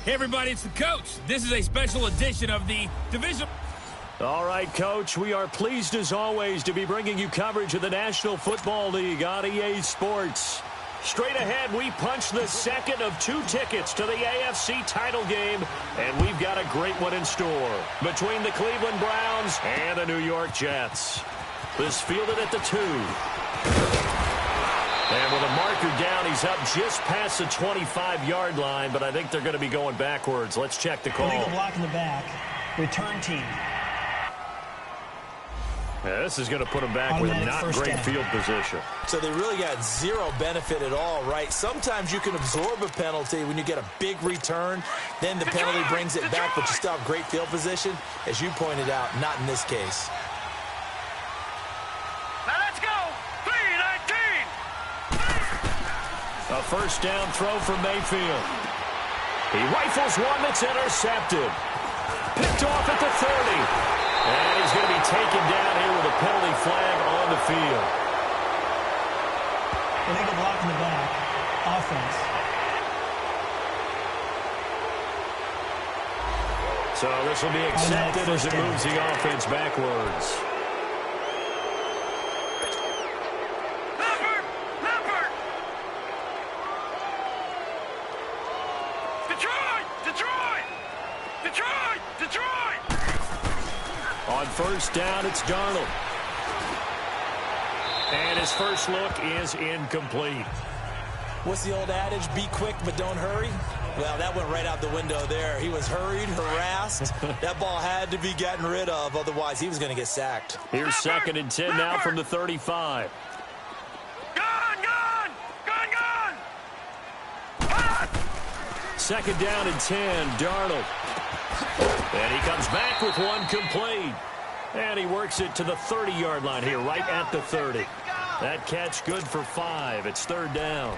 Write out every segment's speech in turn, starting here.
Hey, everybody, it's the coach. This is a special edition of the division. All right, Coach, we are pleased as always to be bringing you coverage of the National Football League on EA Sports. Straight ahead, we punch the second of 2 tickets to the AFC title game, and we've got a great one in store between the Cleveland Browns and the New York Jets. This fielded at the 2. And with a marker down, he's up just past the 25-yard line, but I think they're going to be going backwards. Let's check the call. Illegal block in the back. Return team. Yeah, this is going to put them back with not great field position. So they really got zero benefit at all, right? Sometimes you can absorb a penalty when you get a big return. Then the penalty brings it back, but you still have great field position. As you pointed out, not in this case. A first down throw from Mayfield. He rifles one that's intercepted. Picked off at the 30. And he's going to be taken down here with a penalty flag on the field. Illegal block in the back. Offense. So this will be accepted as it moves the offense backwards. On first down, it's Darnold. And his first look is incomplete. What's the old adage? Be quick, but don't hurry. Well, that went right out the window there. He was hurried, harassed. That ball had to be gotten rid of. Otherwise, he was going to get sacked. Here's 2nd and 10 now from the 35. Second down and 10, Darnold. And he comes back with one complete. And he works it to the 30-yard line here, right at the 30. That catch good for 5. It's 3rd down.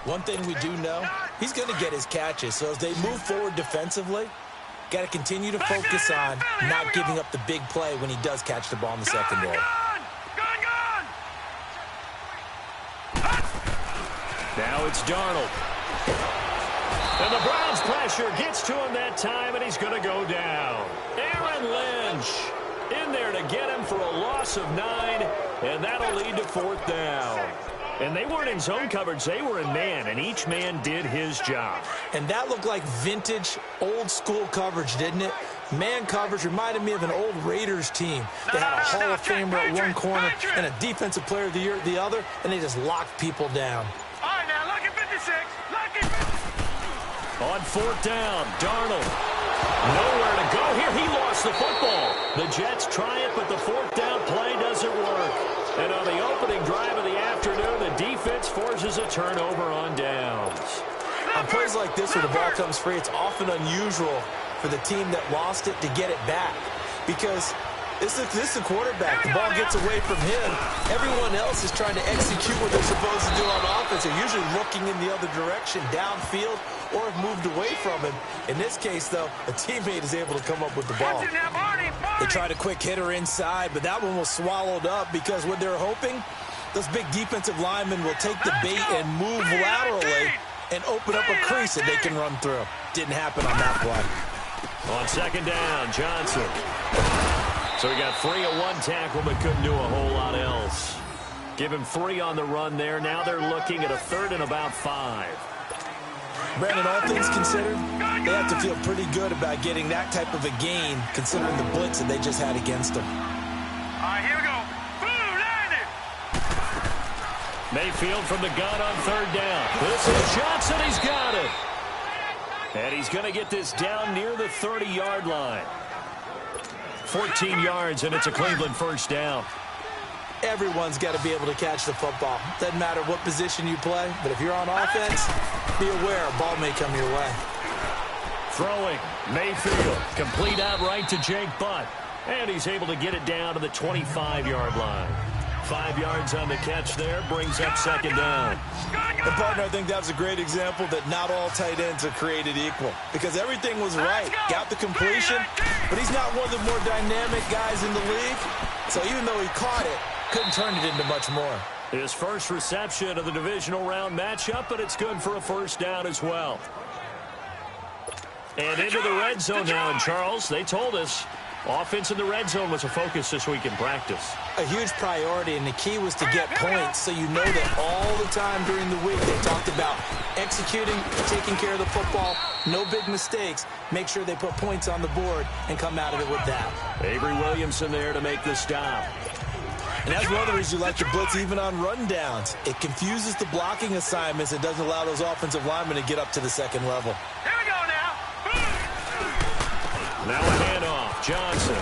One thing we do know, he's going to get his catches. So as they move forward defensively, got to continue to focus on not giving up the big play when he does catch the ball in the secondary. Now it's Darnold. And the Browns pressure gets to him that time, and he's going to go down. Aaron Lynch in there to get him for a loss of 9, and that'll lead to 4th down. And they weren't in zone coverage. They were in man, and each man did his job. And that looked like vintage, old-school coverage, didn't it? Man coverage reminded me of an old Raiders team. They had a Hall of Famer at one corner and a Defensive Player of the Year at the other, and they just locked people down. All right, now, lucky 56. Lucky 56. On 4th down, Darnold. Nowhere to go here. He lost the football. The Jets try it, but the 4th down play doesn't work. And on the opening drive of the afternoon, the defense forces a turnover on downs. On plays like this where the ball comes free, it's often unusual for the team that lost it to get it back. Because this is the quarterback. The ball gets away from him. Everyone else is trying to execute what they're supposed to do on offense. They're usually looking in the other direction, downfield, or have moved away from him. In this case, though, a teammate is able to come up with the ball. They tried a quick hitter inside, but that one was swallowed up because what they're hoping, those big defensive linemen will take the bait and move laterally and open up a crease that they can run through. Didn't happen on that play. On 2nd down, Johnson. So he got 3 at 1 tackle, but couldn't do a whole lot else. Give him 3 on the run there. Now they're looking at a 3rd and about 5. Brandon, all things considered, they have to feel pretty good about getting that type of a gain, considering the blitz that they just had against them. All right, here we go. Boom, landed. Mayfield from the gun on 3rd down. This is Johnson. He's got it. And he's going to get this down near the 30-yard line. 14 yards, and it's a Cleveland first down. Everyone's got to be able to catch the football. Doesn't matter what position you play, but if you're on offense, be aware a ball may come your way. Throwing, Mayfield, complete outright to Jake Butt. And he's able to get it down to the 25-yard line. 5 yards on the catch there, brings up 2nd down. And partner, I think that was a great example that not all tight ends are created equal. Because everything was right. Got the completion, but he's not one of the more dynamic guys in the league. So even though he caught it, couldn't turn it into much more. His first reception of the divisional round matchup, but it's good for a first down as well. And into the red zone now, and Charles, they told us offense in the red zone was a focus this week in practice. A huge priority, and the key was to get points, so you know that all the time during the week they talked about executing, taking care of the football, no big mistakes, make sure they put points on the board and come out of it with that. Avery Williamson there to make the stop. And that's one of the reasons you like to blitz even on rundowns. It confuses the blocking assignments. It doesn't allow those offensive linemen to get up to the second level. Here we go now. Now a handoff. Johnson.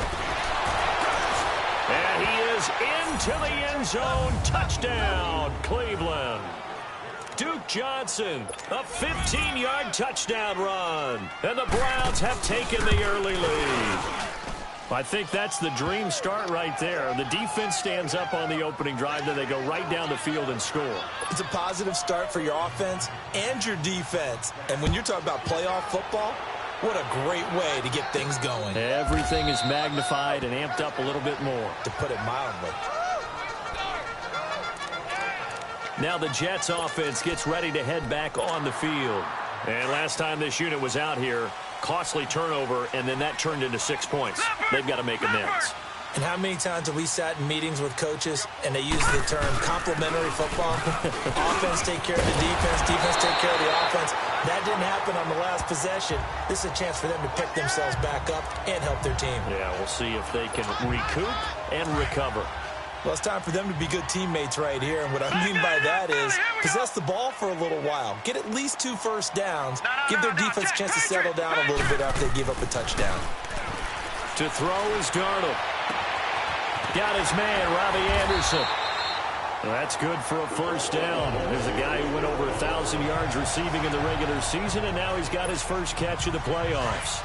And he is into the end zone. Touchdown, Cleveland. Duke Johnson, a 15-yard touchdown run. And the Browns have taken the early lead. I think that's the dream start right there. The defense stands up on the opening drive, then they go right down the field and score. It's a positive start for your offense and your defense. And when you're talking about playoff football, what a great way to get things going. Everything is magnified and amped up a little bit more. To put it mildly. Now the Jets offense gets ready to head back on the field. And last time this unit was out here, costly turnover, and then that turned into 6 points. They've got to make amends. And how many times have we sat in meetings with coaches and they use the term complementary football? Offense take care of the defense, defense take care of the offense. That didn't happen on the last possession. This is a chance for them to pick themselves back up and help their team. Yeah, we'll see if they can recoup and recover. Well, it's time for them to be good teammates right here. And what I mean by that is possess the ball for a little while. Get at least 2 first downs. Give their defense a chance to settle down a little bit after they give up a touchdown. To throw is Darnold. Got his man, Robbie Anderson. Well, that's good for a first down. There's a guy who went over 1,000 yards receiving in the regular season, and now he's got his first catch of the playoffs.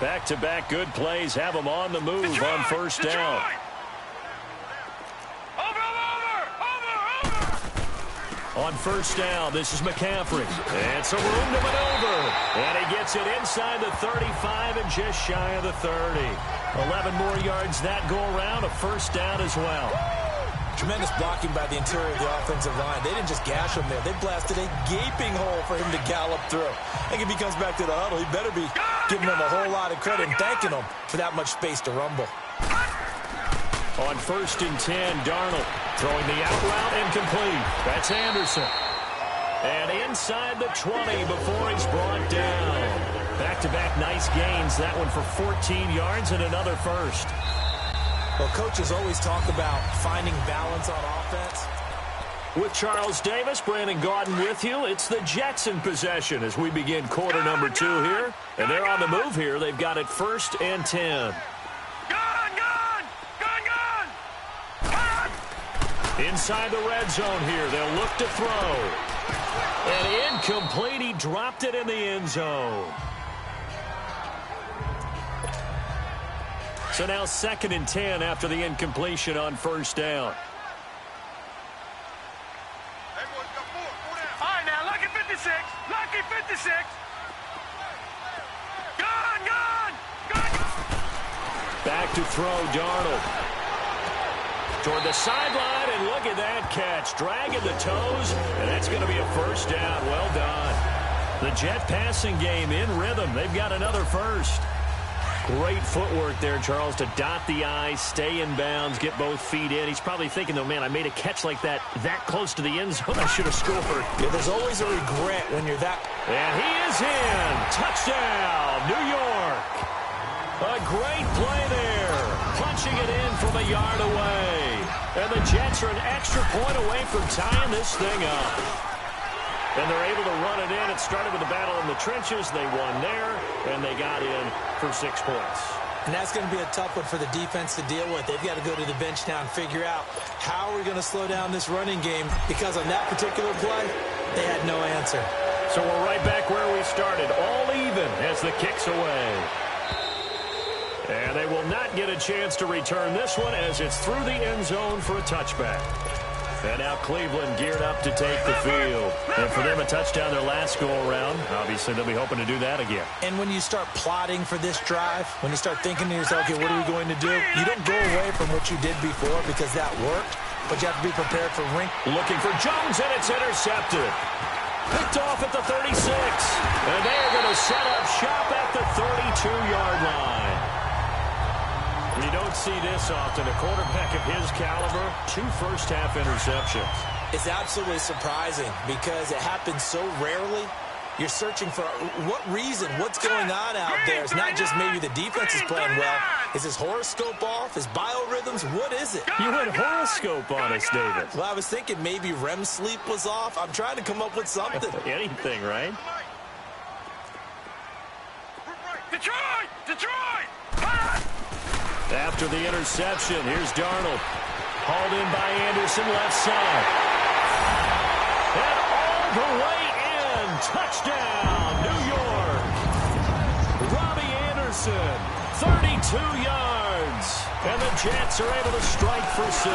Back-to-back good plays have him on the move on first down. On first down, this is McCaffrey. And some room to maneuver. And he gets it inside the 35 and just shy of the 30. 11 more yards that go around, a first down as well. Tremendous blocking by the interior of the offensive line. They didn't just gash him there. They blasted a gaping hole for him to gallop through. I think if he comes back to the huddle, he better be giving him a whole lot of credit and thanking him for that much space to rumble. On first and 10, Darnold throwing the out route incomplete. That's Anderson. And inside the 20 before he's brought down. Back-to-back nice gains. That one for 14 yards and another first. Well, coaches always talk about finding balance on offense. With Charles Davis, Brandon Gaudin with you. It's the Jets in possession as we begin quarter number 2 here. And they're on the move here. They've got it first and 10. Inside the red zone here. They'll look to throw. And incomplete. He dropped it in the end zone. So now second and 10 after the incompletion on first down. All right, now, lucky 56. Lucky 56. Gone. Back to throw, Darnold. Toward the sideline, and look at that catch. Dragging the toes, and that's going to be a first down. Well done. The Jet passing game in rhythm. They've got another first. Great footwork there, Charles, to dot the I's, stay in bounds, get both feet in. He's probably thinking, though, man, I made a catch like that close to the end zone. I should have scored. Yeah, there's always a regret when you're that. And he is in. Touchdown, New York. A great play there. Punching it in from a yard away. And the Jets are an extra point away from tying this thing up. And they're able to run it in. It started with a battle in the trenches. They won there, and they got in for 6 points. And that's going to be a tough one for the defense to deal with. They've got to go to the bench now and figure out how are we going to slow down this running game, because on that particular play, they had no answer. So we're right back where we started, all even as the kick's away. And they will not get a chance to return this one as it's through the end zone for a touchback. And now Cleveland geared up to take the field. And for them, a touchdown their last go-around. Obviously, they'll be hoping to do that again. And when you start plotting for this drive, when you start thinking to yourself, okay, what are we going to do? You don't go away from what you did before because that worked, but you have to be prepared for Looking for Jones, and it's intercepted. Picked off at the 36. And they're going to set up shop at the 32-yard line. You don't see this often. A quarterback of his caliber, 2 first-half interceptions. It's absolutely surprising because it happens so rarely. You're searching for what reason, what's going on out there. It's not just maybe the defense is playing well. Is his horoscope off? His biorhythms? What is it? You went horoscope on us, David. Well, I was thinking maybe REM sleep was off. I'm trying to come up with something. Anything, right? Detroit! Detroit! After the interception, here's Darnold. Hauled in by Anderson, left side. And all the way in. Touchdown, New York. Robbie Anderson, 32 yards. And the Jets are able to strike for 6.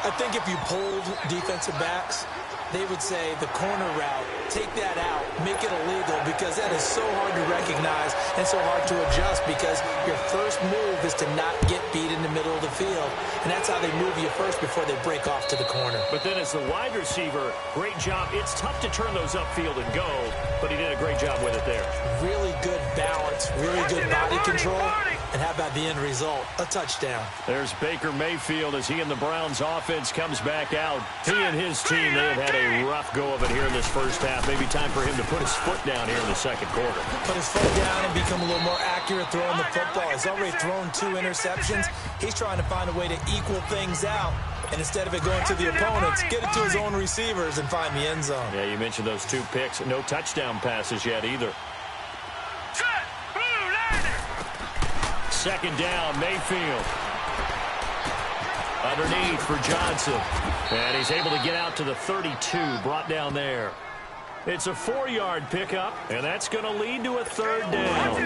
I think if you polled defensive backs, they would say the corner route, take that out, make it illegal, because that is so hard to recognize and so hard to adjust because your first move is to not get beat in the middle of the field. And that's how they move you first before they break off to the corner. But then as the wide receiver, great job. It's tough to turn those upfield and go, but he did a great job with it there. Really good balance, really good body control. And how about the end result? A touchdown. There's Baker Mayfield as he and the Browns offense comes back out. He and his team, they have had a rough go of it here in this first half. Maybe time for him to put his foot down here in the second quarter. Put his foot down and become a little more accurate throwing the football. He's already thrown 2 interceptions. He's trying to find a way to equal things out. And instead of it going to the opponents, get it to his own receivers and find the end zone. Yeah, you mentioned those 2 picks. No touchdown passes yet either. Second down, Mayfield. Underneath for Johnson. And he's able to get out to the 32, brought down there. It's a 4-yard pickup, and that's going to lead to a 3rd down.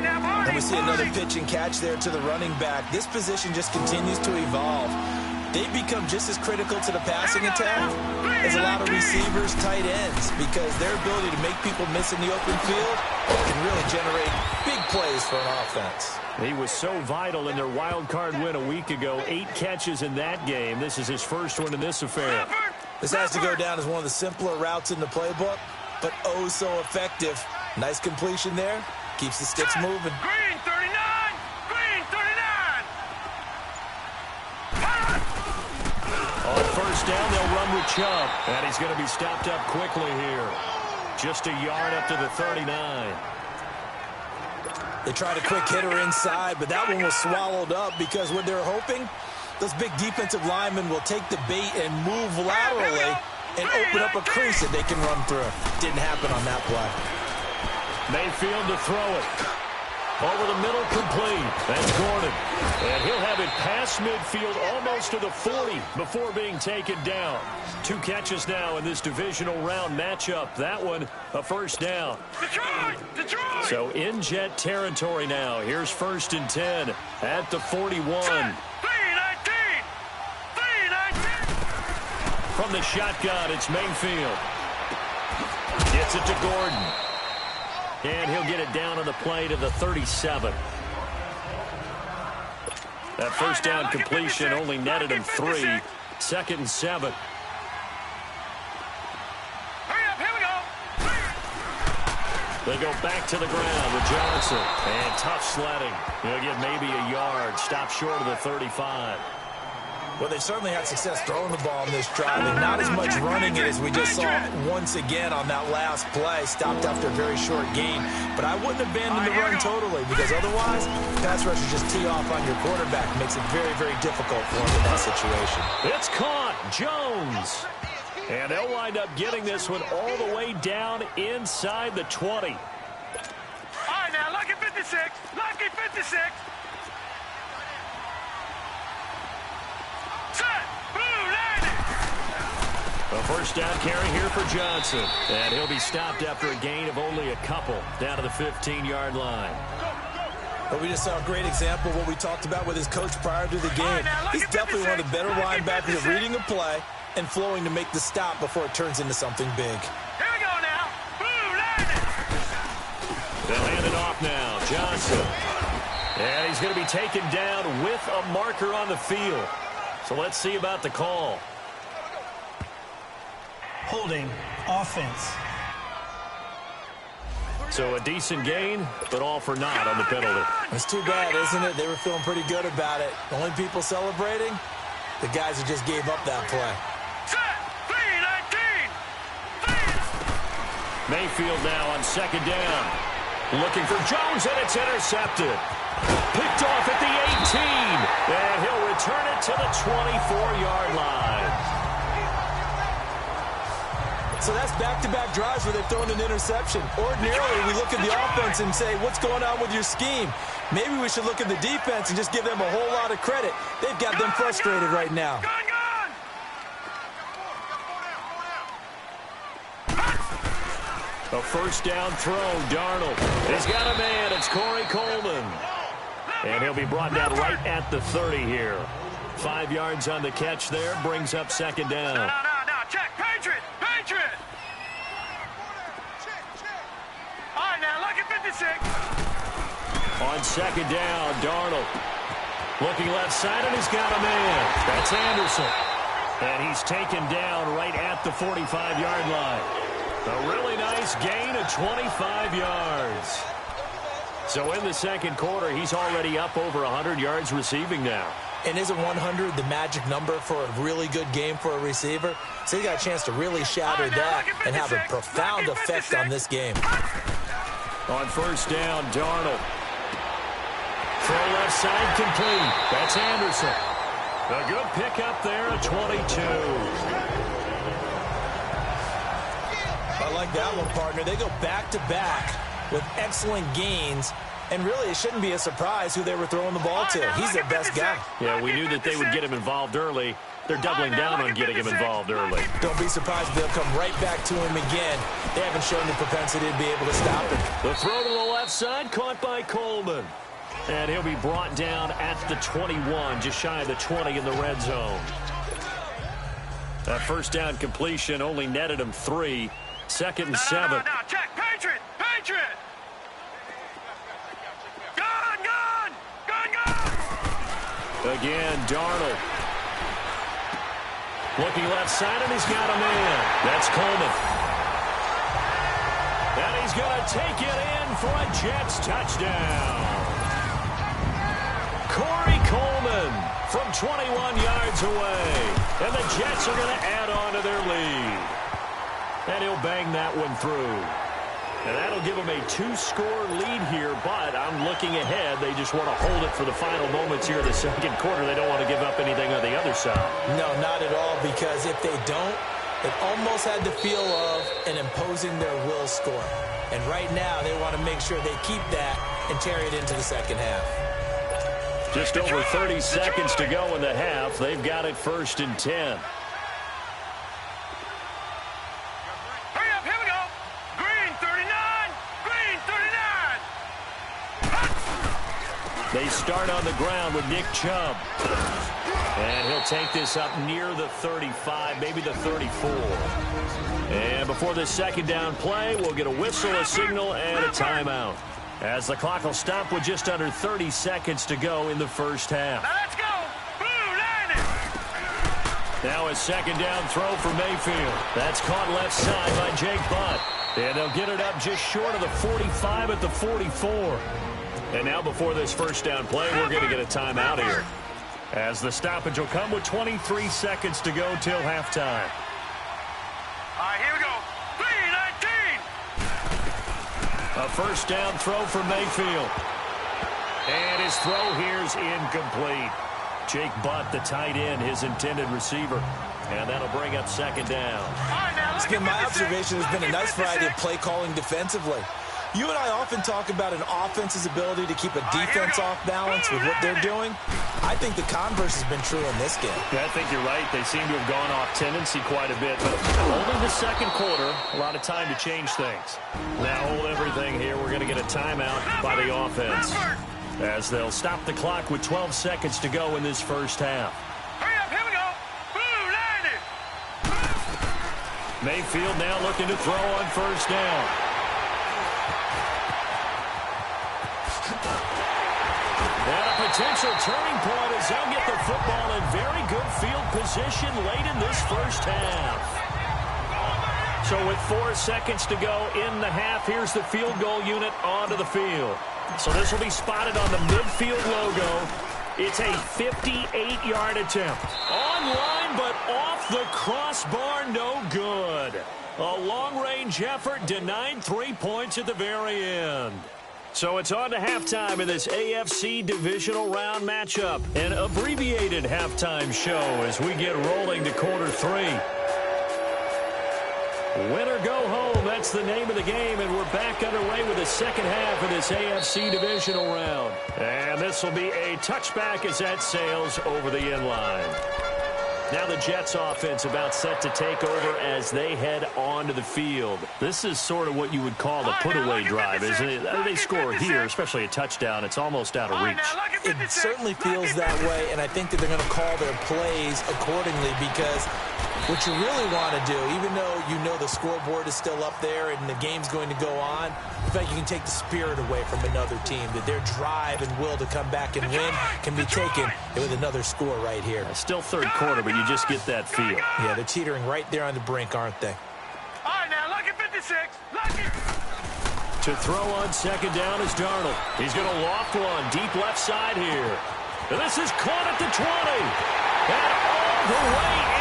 And we see another pitch and catch there to the running back. This position just continues to evolve. They become just as critical to the passing attack as a lot of receivers, tight ends, because their ability to make people miss in the open field can really generate big plays for an offense. He was so vital in their wild card win a week ago. 8 catches in that game. This is his first one in this affair. This has to go down as one of the simpler routes in the playbook, but oh so effective. Nice completion there. Keeps the sticks moving. Green 39! Green 39! On first down, they'll run with Chubb. And he's going to be stopped up quickly here. Just a yard up to the 39. They tried a quick hitter inside, but that one was swallowed up because what they're hoping, those big defensive linemen will take the bait and move laterally and open up a crease that they can run through. Didn't happen on that play. Mayfield to throw it. Over the middle, complete. That's Gordon. And he'll have it past midfield almost to the 40 before being taken down. 2 catches now in this divisional round matchup. That one, a first down. Detroit! Detroit! So in Jet territory now. Here's 1st and 10 at the 41. 3-19! From the shotgun, it's Mayfield. Gets it to Gordon. And he'll get it down on the play to the 37. That first down completion only netted him 3. 2nd and 7. Hurry up, here we go! They go back to the ground with Johnson. And tough sledding. He'll get maybe a yard. Stop short of the 35. Well, they certainly had success throwing the ball in this drive, and not as much running it as we just saw once again on that last play. Stopped after a very short gain. But I wouldn't abandon the run totally, because otherwise, pass rushers just tee off on your quarterback. It makes it very, very difficult for him in that situation. It's caught. Jones. And they'll wind up getting this one all the way down inside the 20. All right, now, lucky 56. Lucky 56. A first down carry here for Johnson. And he'll be stopped after a gain of only a couple down to the 15-yard line. But we just saw a great example of what we talked about with his coach prior to the game. He's definitely one of the better linebackers at reading a play and flowing to make the stop before it turns into something big. Here we go now. They'll hand it off now. Johnson. And he's going to be taken down with a marker on the field. So let's see about the call. Holding Offense. So a decent gain, but all for naught on the penalty. It's too bad, isn't it? They were feeling pretty good about it. The only people celebrating, the guys who just gave up that play. Set. 3-19. Mayfield now on second down. Looking for Jones, and it's intercepted. Picked off at the 18, and he'll return it to the 24-yard line. So that's back-to-back drives where they've thrown an interception. Ordinarily, we look at the offense and say, what's going on with your scheme? Maybe we should look at the defense and just give them a whole lot of credit. They've got them frustrated right now. A first down throw, Darnold. He's got a man. It's Corey Coleman. And he'll be brought down right at the 30 here. 5 yards on the catch there. Brings up second down. No. Check. Patriot. All right, now, look at 56. On second down, Darnold. Looking left side, and he's got a man. That's Anderson. And he's taken down right at the 45-yard line. A really nice gain of 25 yards. So in the second quarter, he's already up over 100 yards receiving now. And isn't 100 the magic number for a really good game for a receiver? So he got a chance to really shatter that and have a profound effect on this game. On first down, Darnold. Throw left side complete. That's Anderson. A good pickup there at 22. I like that one, partner. They go back-to-back with excellent gains. And really, it shouldn't be a surprise who they were throwing the ball to. He's their best guy. Yeah, we knew that they would get him involved early. They're doubling down on getting him involved early. Don't be surprised if they'll come right back to him again. They haven't shown the propensity to be able to stop him. The throw to the left side, caught by Coleman. And he'll be brought down at the 21, just shy of the 20 in the red zone. That first down completion only netted him 3. Second and 7. No, check. Patriot. Again, Darnold. Looking left side, and he's got a man. That's Coleman. And he's going to take it in for a Jets touchdown. Corey Coleman from 21 yards away. And the Jets are going to add on to their lead. And he'll bang that one through. And that'll give them a 2-score lead here, but I'm looking ahead. They just want to hold it for the final moments here in the second quarter. They don't want to give up anything on the other side. No, not at all, because if they don't, it almost had the feel of an imposing their will score. And right now, they want to make sure they keep that and carry it into the second half. Just over 30 seconds to go in the half. They've got it 1st and 10. They start on the ground with Nick Chubb. And he'll take this up near the 35, maybe the 34. And before this second down play, we'll get a whistle, a signal, and a timeout. As the clock will stop with just under 30 seconds to go in the first half. Now let's go. Blue, now a second down throw for Mayfield. That's caught left side by Jake Butt. And they'll get it up just short of the 45 at the 44. And now before this first down play, we're going to get a timeout here. As the stoppage will come with 23 seconds to go till halftime. All right, here we go. 3-19. A first down throw for Mayfield. And his throw here's incomplete. Jake Butt, the tight end, his intended receiver. And that'll bring up second down. It's been my observation. There's been a nice variety of play calling defensively. You and I often talk about an offense's ability to keep a defense off balance with what they're doing. I think the converse has been true in this game. Yeah, I think you're right. They seem to have gone off tendency quite a bit, but only the second quarter, a lot of time to change things. Now hold everything here. We're going to get a timeout by the offense as they'll stop the clock with 12 seconds to go in this first half. Hurry up, here we go. Blue, Mayfield now looking to throw on first down. And a potential turning point as they'll get the football in very good field position late in this first half. So with 4 seconds to go in the half, here's the field goal unit onto the field. So this will be spotted on the midfield logo. It's a 58-yard attempt. Online, but off the crossbar, no good. A long-range effort denied 3 points at the very end. So it's on to halftime in this AFC divisional round matchup. An abbreviated halftime show as we get rolling to quarter 3. Win or go home, that's the name of the game, and we're back underway with the second half of this AFC divisional round. And this will be a touchback as that sails over the end line. Now the Jets offense about set to take over as they head onto the field. This is sort of what you would call a put-away drive, isn't it? They score here, especially a touchdown. It's almost out of reach. It certainly feels that way, and I think that they're going to call their plays accordingly because what you really want to do, even though you know the scoreboard is still up there and the game's going to go on, I think you can take the spirit away from another team, that their drive and will to come back and win can be taken with another score right here. Still third quarter, but you just get that feel. Yeah, they're teetering right there on the brink, aren't they? All right, now, lucky 56. Lucky. To throw on second down is Darnold. He's going to loft one deep left side here. And this is caught at the 20. And all the way in.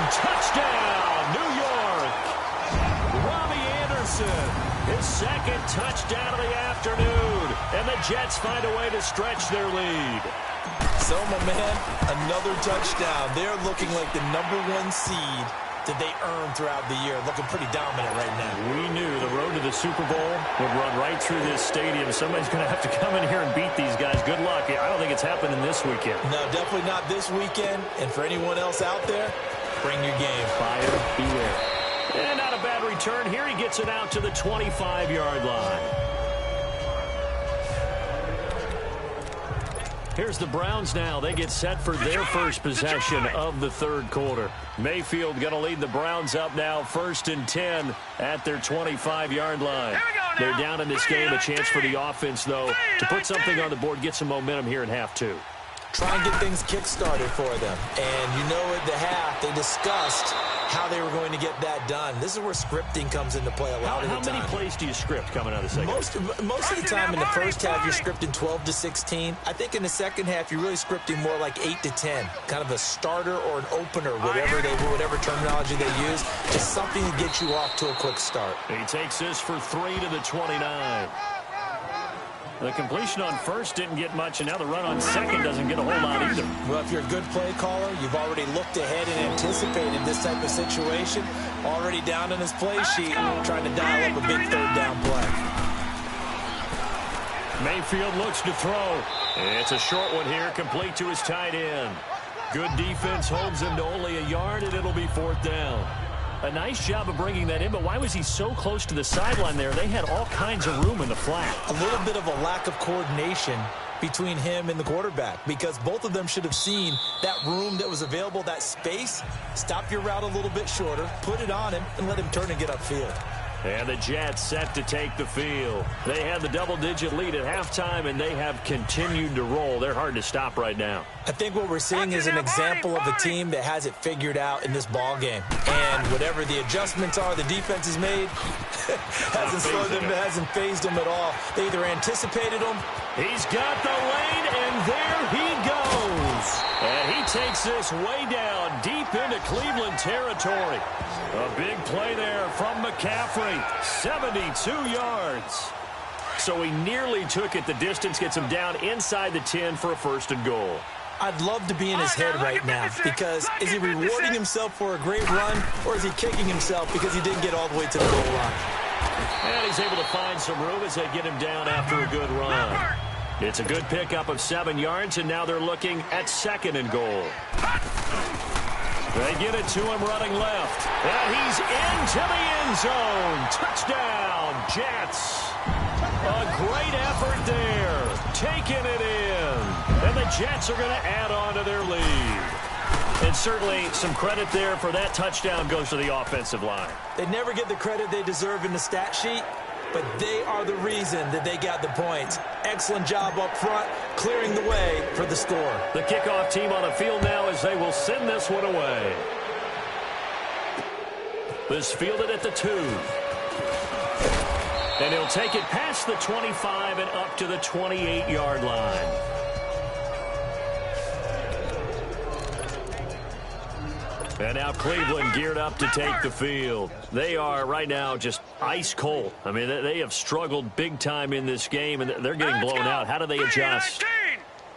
Touchdown, New York. Robbie Anderson, his second touchdown of the afternoon. And the Jets find a way to stretch their lead. So, my man, another touchdown. They're looking like the #1 seed that they earned throughout the year. Looking pretty dominant right now. We knew the road to the Super Bowl would run right through this stadium. Somebody's going to have to come in here and beat these guys. Good luck. I don't think it's happening this weekend. No, definitely not this weekend. And for anyone else out there, bring your game. Buyer beware. And not a bad return here. He gets it out to the 25-yard line. Here's the Browns now. They get set for their first possession of the third quarter. Mayfield going to lead the Browns up now, 1st and 10 at their 25-yard line. They're down in this game. A chance for the offense, though, to put something on the board, get some momentum here in half 2. Try and get things kick-started for them. And you know at the half, they discussed how they were going to get that done. This is where scripting comes into play a lot of the time. How many plays do you script coming out of the second half? Most of the time in the first half, you're scripting 12 to 16. I think in the second half, you're really scripting more like 8 to 10. Kind of a starter or an opener, whatever terminology they use. Just something to get you off to a quick start. He takes this for 3 to the 29. The completion on first didn't get much, and now the run on second doesn't get a whole lot either. Well, if you're a good play caller, you've already looked ahead and anticipated this type of situation. Already down in his play sheet, trying to dial up a big third down play. Mayfield looks to throw. It's a short one here, complete to his tight end. Good defense holds him to only a yard, and it'll be 4th down. A nice job of bringing that in, but why was he so close to the sideline there? They had all kinds of room in the flat. A little bit of a lack of coordination between him and the quarterback, because both of them should have seen that room that was available, that space. Stop your route a little bit shorter, put it on him, and let him turn and get upfield. And the Jets set to take the field. They had the double-digit lead at halftime, and they have continued to roll. They're hard to stop right now. I think what we're seeing is an example of a team that has it figured out in this ball game. And whatever the adjustments are the defense has made, hasn't phased them at all. They either anticipated them. He's got the lane, and there he goes. And he takes this way down deep into Cleveland territory. A big play there from McCaffrey, 72 yards. So he nearly took it the distance, gets him down inside the 10 for a 1st and goal. I'd love to be in his head right now, because is he rewarding himself for a great run, or is he kicking himself because he didn't get all the way to the goal line? And he's able to find some room as they get him down after a good run. It's a good pickup of 7 yards, and now they're looking at 2nd and goal. They get it to him running left. And he's into the end zone. Touchdown, Jets. A great effort there. Taking it in. And the Jets are going to add on to their lead. And certainly some credit there for that touchdown goes to the offensive line. They never get the credit they deserve in the stat sheet, but they are the reason that they got the points. Excellent job up front, clearing the way for the score. The kickoff team on the field now as they will send this one away. This fielded at the 2. And he'll take it past the 25 and up to the 28-yard line. And now Cleveland geared up to take the field. They are right now just ice cold. I mean, they have struggled big time in this game, and they're getting blown out. How do they adjust?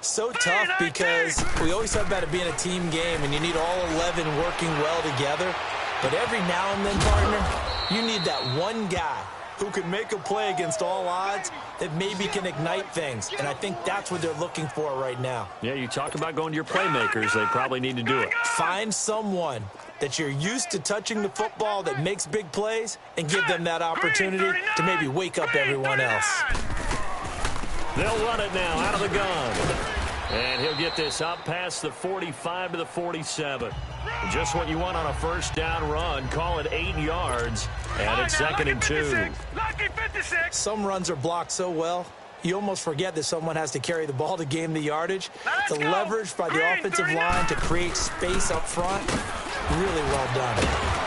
So tough because we always talk about it being a team game, and you need all 11 working well together. But every now and then, partner, you need that one guy who can make a play against all odds that maybe can ignite things. And I think that's what they're looking for right now. Yeah, you talk about going to your playmakers. They probably need to do it. Find someone that you're used to touching the football that makes big plays and give them that opportunity to maybe wake up everyone else. They'll run it now out of the gun. And he'll get this up past the 45 to the 47. Just what you want on a first down run. Call it 8 yards. And it's 2nd and 2. Some runs are blocked so well, you almost forget that someone has to carry the ball to gain the yardage. The leverage by the offensive line to create space up front, really well done.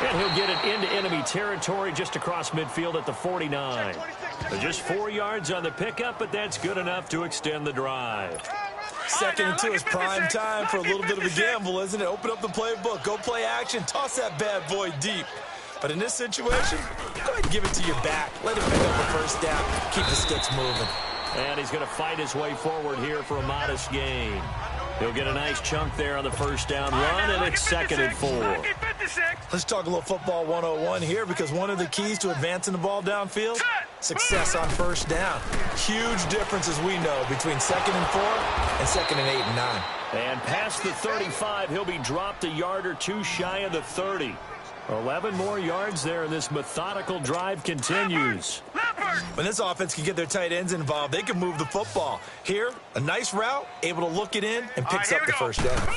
And he'll get it into enemy territory just across midfield at the 49. Just 4 yards on the pickup, but that's good enough to extend the drive. 2nd and 2 is prime time for a little bit of a gamble, isn't it? Open up the playbook, go play action, toss that bad boy deep. But in this situation, go ahead and give it to your back. Let him pick up a first down, keep the sticks moving. And he's going to fight his way forward here for a modest gain. He'll get a nice chunk there on the first down run, and it's 2nd and 4. Let's talk a little football 101 here, because one of the keys to advancing the ball downfield, success on first down. Huge difference, as we know, between 2nd and 4 and 2nd and 8 and 9. And past the 35, he'll be dropped a yard or two shy of the 30. 11 more yards there, and this methodical drive continues. When this offense can get their tight ends involved, they can move the football. Here, a nice route, able to look it in, and picks up the first down.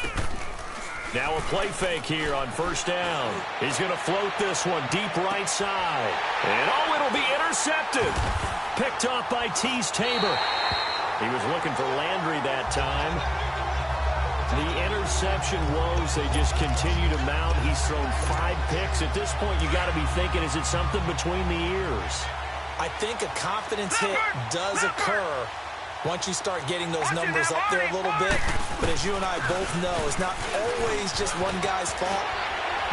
Now a play fake here on first down. He's going to float this one deep right side. And oh, it'll be intercepted. Picked off by Tease Tabor. He was looking for Landry that time. The interception woes, they just continue to mount. He's thrown 5 picks. At this point, you got to be thinking, is it something between the ears? I think a confidence hit does occur once you start getting those numbers up there a little bit. But as you and I both know, it's not always just one guy's fault.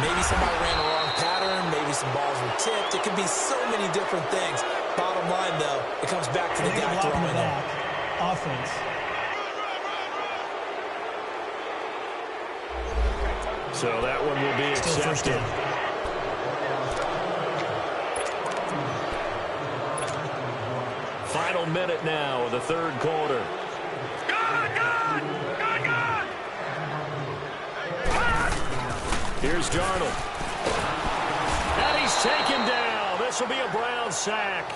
Maybe somebody ran the wrong pattern. Maybe some balls were tipped. It could be so many different things. Bottom line, though, it comes back to the guy throwing it. Offense. So that one will be accepted. Final minute now of the third quarter. Here's Darnold. And he's taken down. This will be a Brown sack.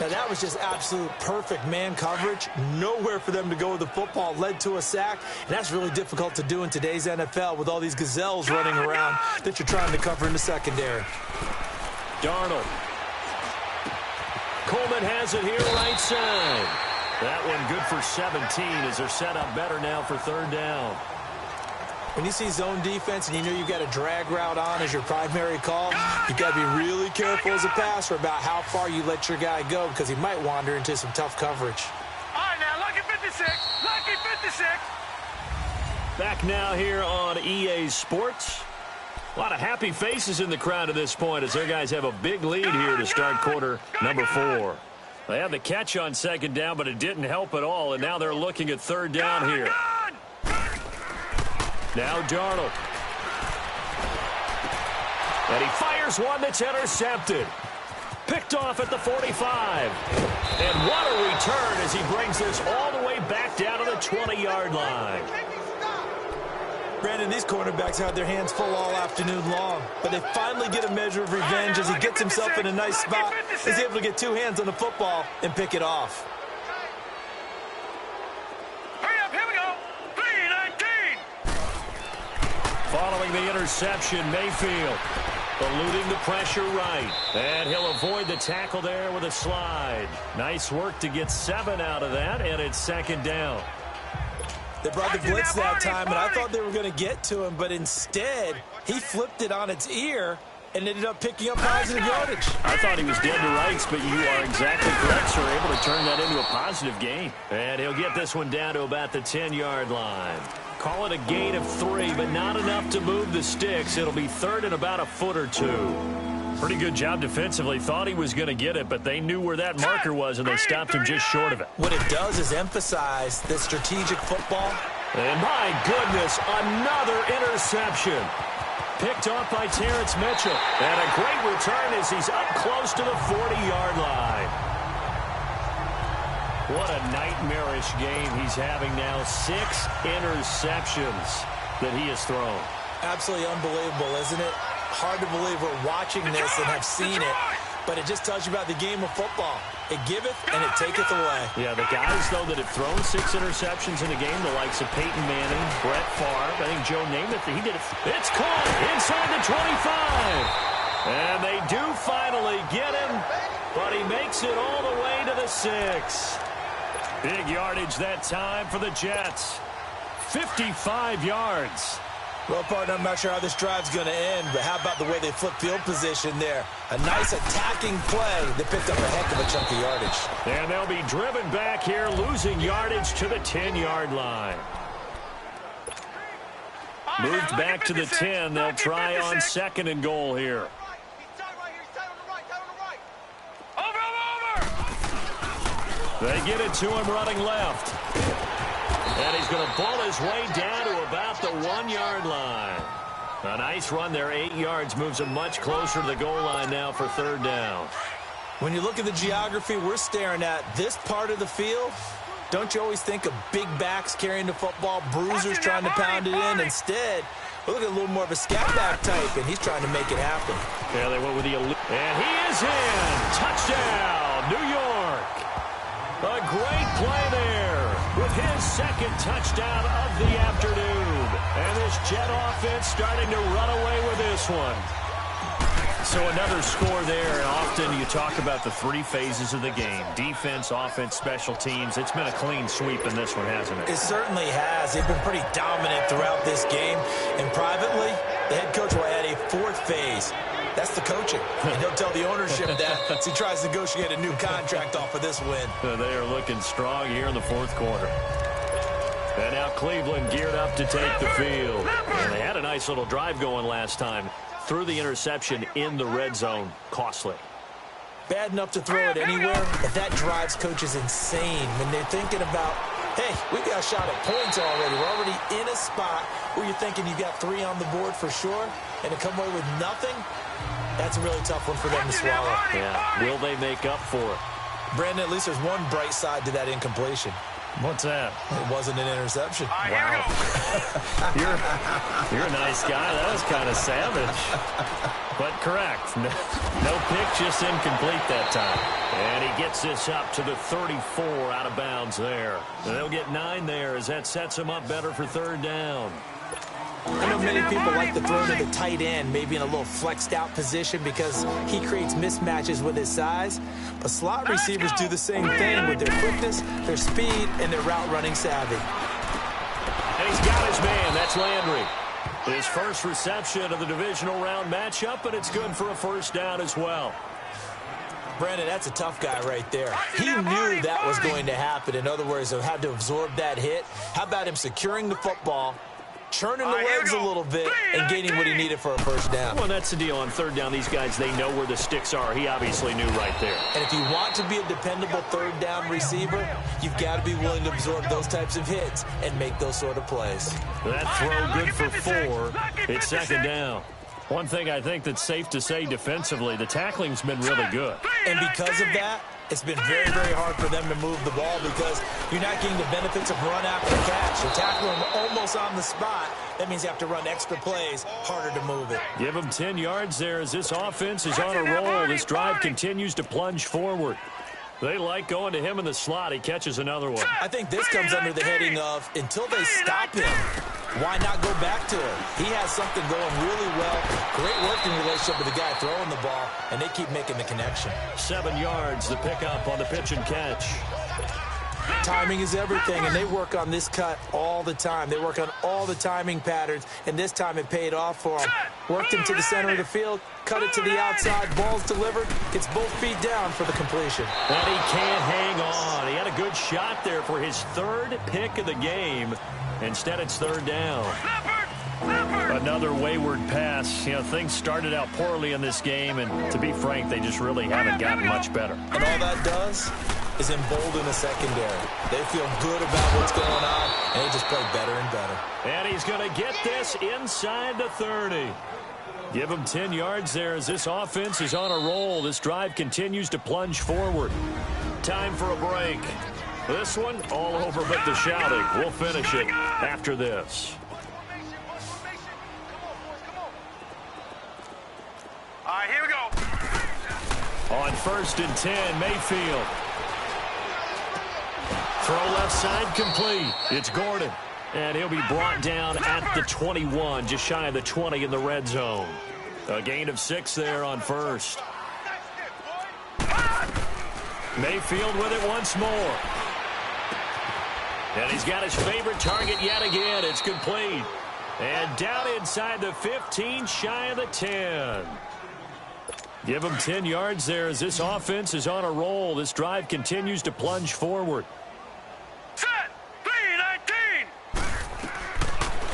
Now, that was just absolute perfect man coverage. Nowhere for them to go with the football. Led to a sack. And that's really difficult to do in today's NFL with all these gazelles running around that you're trying to cover in the secondary. Darnold. Coleman has it here right side. That one good for 17 as they're set up better now for third down. When you see zone defense and you know you've got a drag route on as your primary call, you've got to be really careful as a passer about how far you let your guy go because he might wander into some tough coverage. All right, now, lucky 56. Lucky 56. Back now here on EA Sports. A lot of happy faces in the crowd at this point as their guys have a big lead here to start quarter number 4. They had the catch on second down, but it didn't help at all, and now they're looking at third down here. Now Darnold. And he fires one that's intercepted. Picked off at the 45. And what a return as he brings this all the way back down to the 20-yard line. Brandon, these cornerbacks had their hands full all afternoon long, but they finally get a measure of revenge as he gets himself in a nice spot. He's able to get 2 hands on the football and pick it off. Hurry up, here we go. 3-19. Following the interception, Mayfield eluding the pressure right. And he'll avoid the tackle there with a slide. Nice work to get 7 out of that, and it's second down. They brought the blitz that time, and I thought they were going to get to him, but instead, he flipped it on its ear and ended up picking up positive yardage. I thought he was dead to rights, but you are exactly correct, sir. Able to turn that into a positive gain. And he'll get this one down to about the 10-yard line. Call it a gain of 3, but not enough to move the sticks. It'll be third and about a foot or 2. Pretty good job defensively. Thought he was going to get it, but they knew where that marker was, and they stopped him just short of it. What it does is emphasize the strategic football. And my goodness, another interception. Picked off by Terrence Mitchell. And a great return as he's up close to the 40-yard line. What a nightmarish game he's having now. 6 interceptions that he has thrown. Absolutely unbelievable, isn't it? Hard to believe we're watching this and have seen it, but it just tells you about the game of football. It giveth and it taketh away. Yeah, the guys, though, that have thrown 6 interceptions in a game, the likes of Peyton Manning, Brett Favre, I think Joe Namath, he did it. It's caught inside the 25. And they do finally get him, but he makes it all the way to the 6. Big yardage that time for the Jets. 55 yards. Well, partner, I'm not sure how this drive's going to end, but how about the way they flip field position there? A nice attacking play that picked up a heck of a chunk of yardage. And they'll be driven back here, losing yardage to the 10-yard line. Moved back to the 10. They'll try on 2nd and goal here. They get it to him running left. And he's going to ball his way down to about the 1-yard line. A nice run there, 8 yards, moves him much closer to the goal line now for 3rd down. When you look at the geography we're staring at, this part of the field, don't you always think of big backs carrying the football, bruisers trying to pound it in? Instead, we look at a little more of a scat back type, and he's trying to make it happen. Yeah, they went with the elite. And he is in. Touchdown, New York. A great play there with his 2nd touchdown of the afternoon. And this Jet offense starting to run away with this one. So another score there, and often you talk about the 3 phases of the game. Defense, offense, special teams. It's been a clean sweep in this one, hasn't it? It certainly has. They've been pretty dominant throughout this game. And privately, the head coach will add a 4th phase. That's the coaching. And he'll tell the ownership that as he tries to negotiate a new contract off of this win. They are looking strong here in the 4th quarter. And now Cleveland geared up to take the field. And they had a nice little drive going last time. Threw the interception in the red zone. Costly. Bad enough to throw it anywhere, but that drives coaches insane when they're thinking about, hey, we got a shot at points already. We're already in a spot where you're thinking you got 3 on the board for sure, and to come away with nothing, that's a really tough one for them to swallow. Yeah, will they make up for it? Brandon, at least there's one bright side to that incompletion. What's that? It wasn't an interception. Wow. You're a nice guy. That was kind of savage. But correct. No pick, just incomplete that time. And he gets this up to the 34 out of bounds there. And they'll get 9 there as that sets him up better for 3rd down. I know many people like to throw to the tight end, maybe in a little flexed out position because he creates mismatches with his size. But slot receivers do the same thing with their quickness, their speed, and their route running savvy. And he's got his man. That's Landry. His first reception of the divisional round matchup, and it's good for a 1st down as well. Brandon, that's a tough guy right there. He knew that was going to happen. In other words, he had to absorb that hit. How about him securing the football, churning the legs a little bit, and gaining what he needed for a 1st down? Well, that's the deal. On 3rd down, these guys, they know where the sticks are. He obviously knew right there. And if you want to be a dependable 3rd down receiver, you've got to be willing to absorb those types of hits and make those sort of plays. That throw good for 4. It's 2nd down. One thing I think that's safe to say defensively, the tackling's been really good. And because of that, it's been very, very hard for them to move the ball because you're not getting the benefits of run after catch. You're tackling them almost on the spot. That means you have to run extra plays, harder to move it. Give them 10 yards there as this offense is on a roll. This drive continues to plunge forward. They like going to him in the slot. He catches another one. I think this comes under the heading of until they stop him, why not go back to him? He has something going really well. Great working relationship with the guy throwing the ball, and they keep making the connection. 7 yards, the pickup on the pitch and catch. Timing is everything, and they work on this cut all the time. They work on all the timing patterns, and this time it paid off for them. Worked him to the center of the field, cut it to the outside, ball's delivered, gets both feet down for the completion. But he can't hang on. He had a good shot there for his third pick of the game. Instead, it's third down. Another wayward pass. You know, things started out poorly in this game, and to be frank, they just really haven't gotten much better. And all that does is embolden the secondary. They feel good about what's going on, and they just play better and better. And he's going to get this inside the 30. Give him 10 yards there as this offense is on a roll. This drive continues to plunge forward. Time for a break. This one all over but the shouting. We'll finish it after this. All right, here we go. On 1st and 10, Mayfield. Throw left side complete. It's Gordon. And he'll be brought down at the 21, just shy of the 20 in the red zone. A gain of 6 there on 1st. Mayfield with it once more. And he's got his favorite target yet again. It's complete. And down inside the 15, shy of the 10. Give him 10 yards there as this offense is on a roll. This drive continues to plunge forward. Set. 3-19.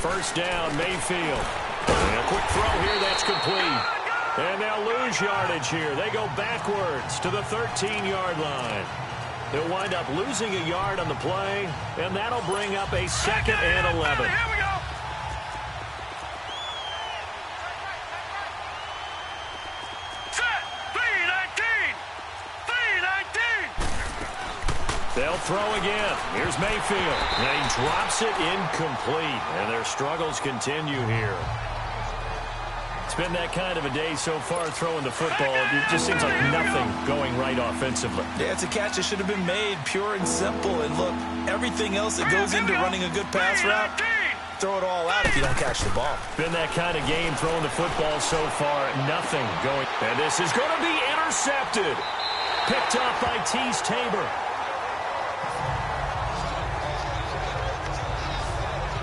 First down, Mayfield. And a quick throw here, that's complete. And they'll lose yardage here. They go backwards to the 13-yard line. They'll wind up losing a yard on the play, and that'll bring up a 2nd and 11. Here we go. Set. 3-19. 3-19. They'll throw again. Here's Mayfield. And he drops it incomplete, and their struggles continue here. It's been that kind of a day so far throwing the football. It just seems like nothing going right offensively. Yeah, it's a catch that should have been made, pure and simple. And look, everything else that goes into running a good pass route, throw it all out if you don't catch the ball. Been that kind of game throwing the football so far. Nothing going. And this is going to be intercepted. Picked up by Tease Tabor.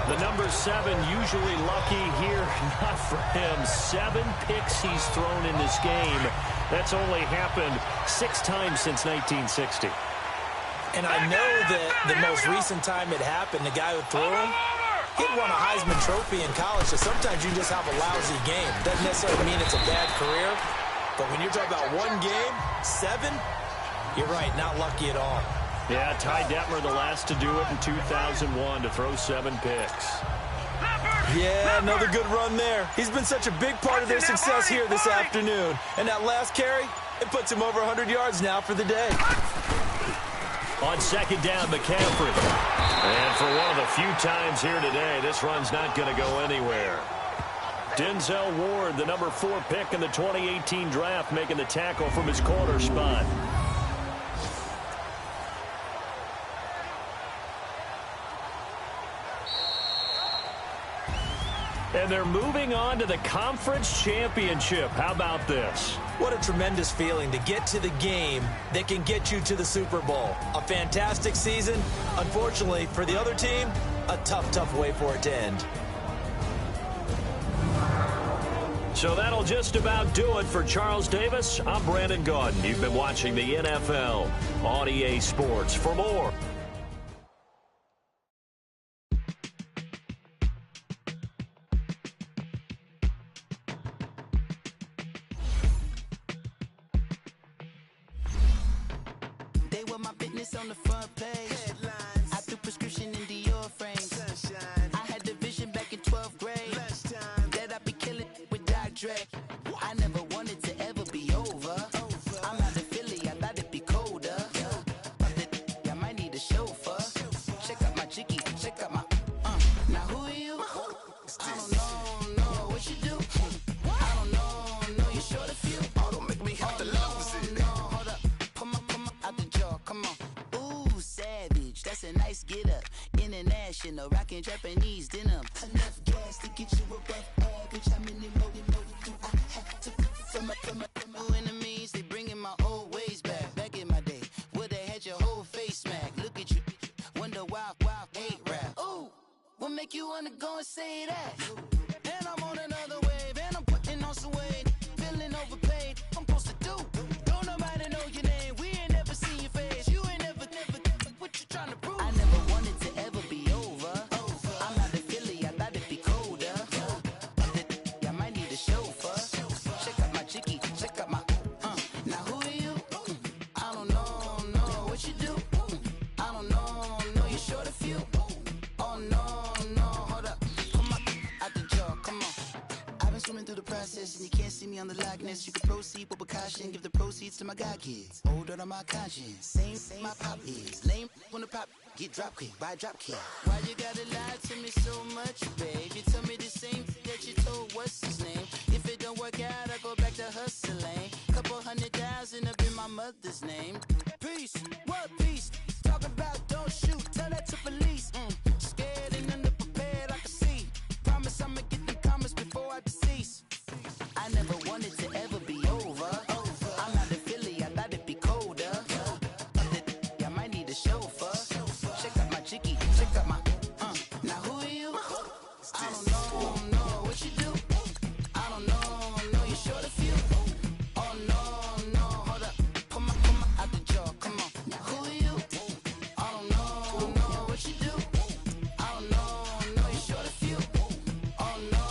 The number 7 usually lucky here. Not for him. 7 picks he's thrown in this game. That's only happened 6 times since 1960. And I know that the most recent time it happened, the guy who threw him, he won a Heisman Trophy in college, so sometimes you just have a lousy game. Doesn't necessarily mean it's a bad career, but when you're talking about one game, 7, you're right, not lucky at all. Yeah, Ty Detmer the last to do it in 2001 to throw 7 picks. Yeah, another good run there. He's been such a big part of their success here this afternoon. And that last carry, it puts him over 100 yards now for the day. On 2nd down, McCaffrey. And for one of the few times here today, this run's not going to go anywhere. Denzel Ward, the number 4 pick in the 2018 draft, making the tackle from his corner spot. And they're moving on to the conference championship. How about this? What a tremendous feeling to get to the game that can get you to the Super Bowl. A fantastic season. Unfortunately, for the other team, a tough, tough way for it to end. So that'll just about do it for Charles Davis. I'm Brandon Gaudin. You've been watching the NFL on EA Sports. For more, on the front page. Headlines. I threw prescription in Dior frames. Sunshine. I had the vision back in 12th grade. That I'd be killing with Doc Dre. I never wanted to ever be over. I'm out of Philly, I thought it'd be colder. I might need a chauffeur. Check out my jiggy, check out my now who are you? I don't know what you do. I don't know you're short a few. Oh, don't make me have to lose it. No, hold up. Come on, out the jaw, come on. Savage, that's a nice get up. International, rockin' Japanese denim. Enough gas to get you above average. How many more do I have to from my enemies? They bringing my old ways back. Back in my day, would have had your whole face smack. Look at you, What make you wanna go and say that? And I'm on another wave, and I'm putting on some weight. Feeling overpaid, I'm supposed to do. Don't nobody know your name, we ain't never seen your face. You ain't never, what you trying to prove? I never wanted to ever be over. I'm not a Philly, I thought it'd be colder. I might need a chauffeur. Check out my chicky, check out my, now who are you? I don't know what you do. I don't know you're short a few. Oh no, hold up, come on, out the jaw, come on. I've been swimming through the process and you can't see me on the likeness. You can proceed with caution, give the proceeds to my god kids. Hold on my conscience, same my pop is. Lame when the pop get drop quick, buy drop kick. Why you gotta lie to me so much, babe? You tell me the same that you told what's his name. If it don't work out, I go back to hustling. Couple 100,000 up in my mother's name. Peace, what peace? Talking about don't shoot, tell that to police. Scared and underprepared, I can see. Promise I'ma get them comments before I decease. I never wanted to ever be over. I'm not a Philly, I thought it'd be colder. I might need a chauffeur. Check out my chicky, check out my, now who are you? I don't know what you do. I don't know you're short a few. Oh no, hold up, come on, out the jaw, come on. Now who are you? I don't know what you do. I don't know you're short a few. Oh no.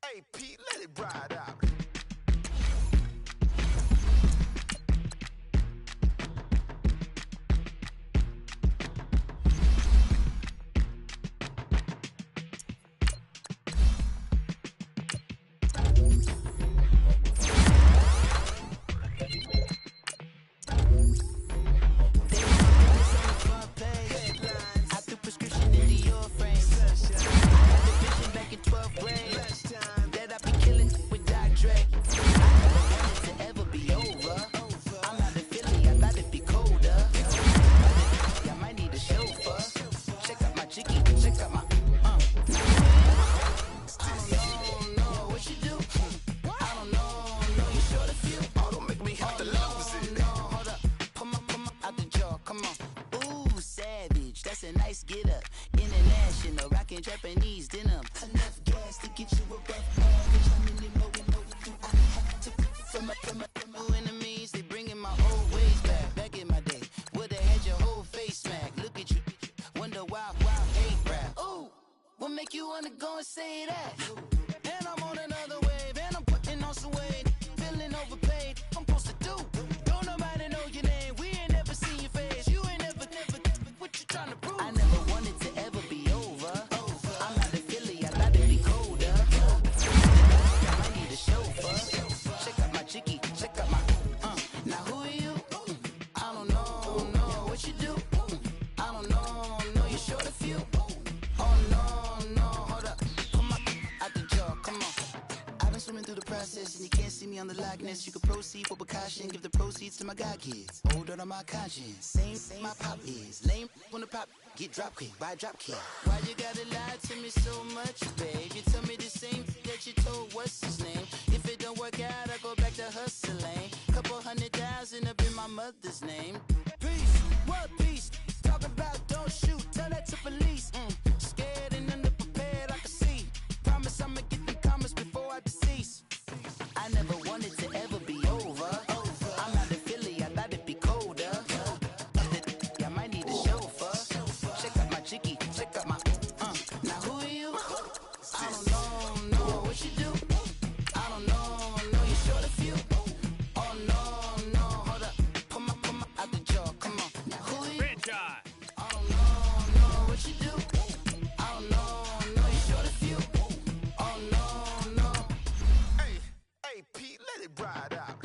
Hey, Pete, let it ride out. I threw prescription into your frame. I had the vision back in 12th grade that I be killing with Dr. Dre. I never wanted to ever be over. I'm not a Philly, I thought it'd be colder. I might need a chauffeur. Check out my chicky, check out my, I don't know what you do. I don't know you're short a few. Oh, don't make me have to lose it. No, hold up, come on, out the jaw, come on. Ooh, savage, that's a nice get up. International, rockin' Japanese denim. Enough gas to get you a rough average. I'm in the mode, I had to from my enemies. They bringing my old ways back in my day. Would've had your whole face smacked. Look at you, wonder why hate rap. Ooh, what make you wanna go and say that? And I'm on another wave, and I'm putting on some weight. Feeling overpaid, I'm supposed to do. Don't nobody know your name, we ain't never seen your face. You ain't never, what you trying to prove? I never wanted to ever be over. I'm not a Philly, I thought it'd be colder. I might need a chauffeur. Check out my chicky, check out my, now who are you? I don't know what you do. I don't know you're short a few. Oh no, hold up, come on, out the jaw, come on. I've been swimming through the process and you can't see me on the likeness. You can proceed with caution, give the proceeds to my god kids. Hold on my conscience, same my pop is. Lame when the pop get drop quick, buy drop kick. Why you gotta lie to me so much, babe? You tell me the same that you told what's his name. If it don't work out, I go back to hustling. Couple 100,000 up in my mother's name. Peace, what peace? Talking about don't shoot, tell that to police. Scared and underprepared, I can see. Promise I'ma get them comments before I decease. I never wanted to ever be over. I'm not a Philly, I thought it'd be colder. I might need a chauffeur. Check out my chicky, check out my, now who are you? I don't know what you do. I don't know you're short a few. Oh no, hold up, come on, out the jaw, come on. Now who are you? Franchise. I don't know what you do. I don't know you're short a few. Oh no. Hey, Pete, let it ride out.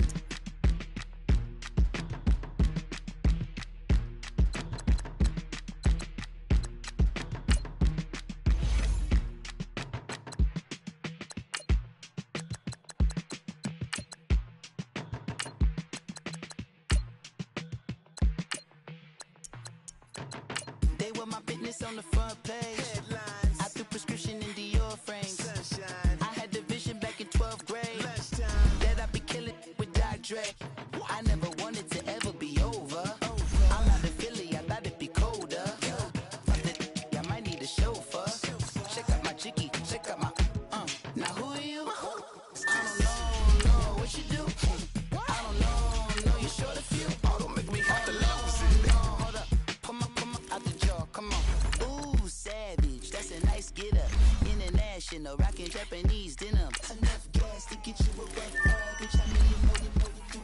They were my business on the front page. Headlines. I threw prescription into your frames. Sunshine. I had the vision back in 12th grade that I be killing with Dr. Dre. I never wanted to ever be over. I'm not a Philly, I thought it'd be colder. I might international, rockin' Japanese denim. Enough gas to get you a rough average. I mean, you know,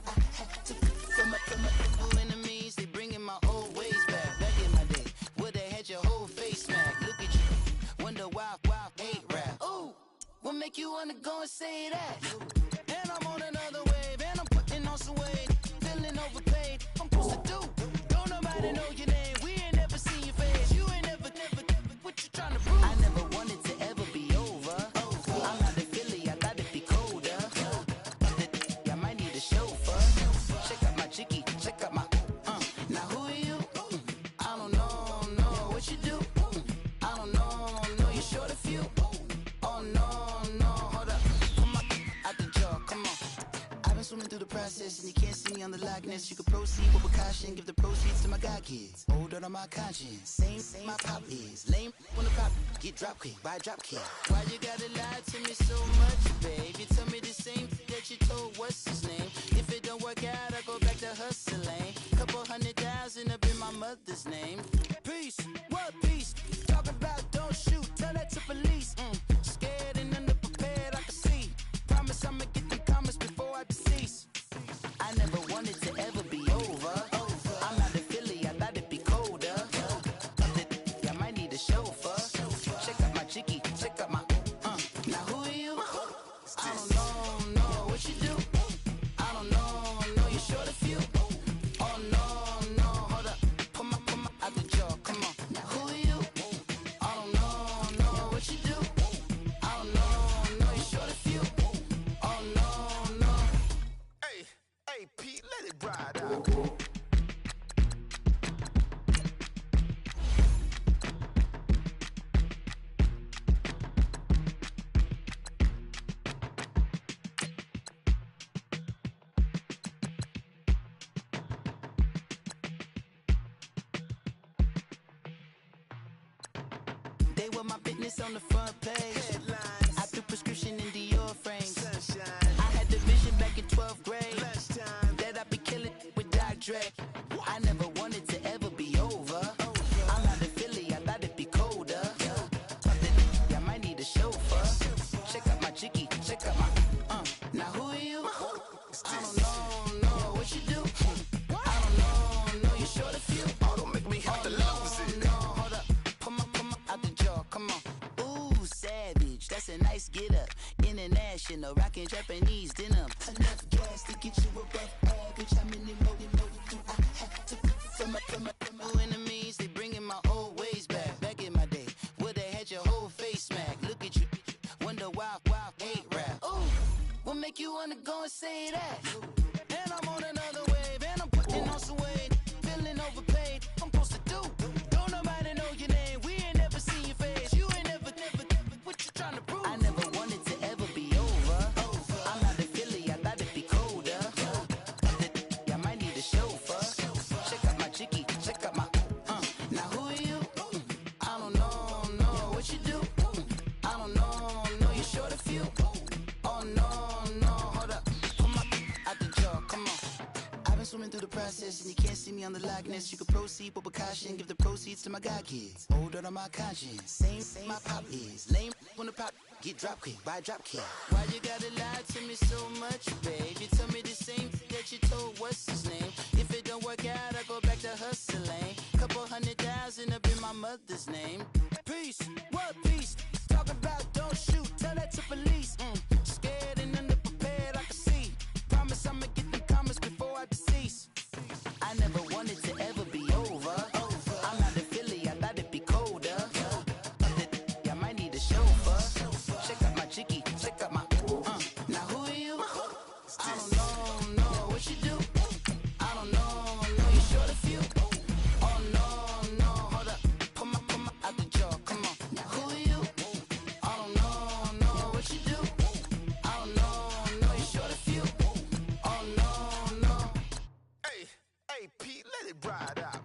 I had to from my enemies. They bringing my old ways back. Back in my day, where they had your whole face smacked. Look at you, wonder why hate rap. Ooh, what make you wanna go and say that? And I'm on another wave, and I'm putting on some weight. Feeling overpaid, I'm supposed to do. Don't nobody know your name, we ain't never seen your face. You ain't never, what you trying to prove? I never wanted to ever be over. I'm not a Philly, I thought it'd be colder. I might need a chauffeur. Check out my chicky, check out my, now who are you? I don't know what you do. I don't know, you're short a few. Oh no, hold up, come on, out the jaw, come on. I've been swimming through the process and you can't see me on the Loch Ness. You can proceed with caution, give the proceeds to my god kids. Hold on my conscience, same my pop is. Lame when the pop, get drop quick, buy drop kid. Why you gotta lie to me so much, babe? You tell me the same that you told what's his name. If it don't work out, I go back to hustling. Couple 100,000 up in my mother's name. Peace, what peace? Talk about don't shoot, tell that to police. Scared and underprepared, I can see. Promise I'ma get them comments before I decease. I never wanted to ever be over. I'm not a Philly, I thought it'd be colder. I might need a chauffeur. Check out my chicky, check out my, now who are you? I don't know what you do. I don't know, you're short a few. Oh no, hold up, come on, out the jaw, come on. Now who are you? I don't know what you do. I don't know, you're short a few. Oh no. Hey, Pete, let it ride out. They were my business on the front page. Headlines. I threw prescription in Dior frames. Sunshine. I had the vision back in 12th grade. That I'd be killing with Dr. Dre. I never wanted to ever be over. I'm not a Philly, I thought it'd be colder. I might need a chauffeur. Check out my chicky, check out my, now who are you? I don't know what you do. I don't know, you're short a few. Oh, don't make me have to lose it. No, hold up, come on, out the jaw, come on. Ooh, savage, that's a nice get up. International, rockin' Japanese denim. Enough gas to get you a rough average. How many more do I have to from my enemies? They bringing my old ways back. Back in my day, where they had your whole face smacked. Look at you, wonder why hate rap. Ooh, what make you wanna go and say that? And I'm on another wave, and I'm putting on some weight. Feeling overpaid, I'm supposed to do. Don't nobody know your name, we ain't never seen your face. You ain't never, what you trying to prove? I never wanted to ever be over. I'm not a Philly, I thought it'd be colder. I might need a chauffeur. Check out my chicky, check out my, now who are you? I don't know what you do. I don't know, you're short a few. Oh no, hold up, come on, out the jaw, come on. I've been swimming through the process and you can't see me on the Loch Ness. You can proceed with caution, give the proceeds to my god kids. Hold on my conscience, same my pop is. Lame when the pop, get drop quick, buy drop kid. Why you gotta lie to me so much, babe? You tell me the same that you told what's his name. If it don't work out, I go back to hustling. Couple 100,000 up in my mother's name. Peace, what peace? Talk about don't shoot, tell that to police. Scared and underprepared, I can see. Promise I'ma get them comments before I decease. I never wanted to ever be over. I'm not a Philly, I thought it'd be colder. I might need a chauffeur. Check out my chicky, check out my, now who are you? I don't know what you do. I don't know, you're short a few. Oh no, hold up, come on, out the jaw, come on. Now who are you? I don't know what you do. I don't know, you're short a few. Oh no. Hey, Pete, let it ride out.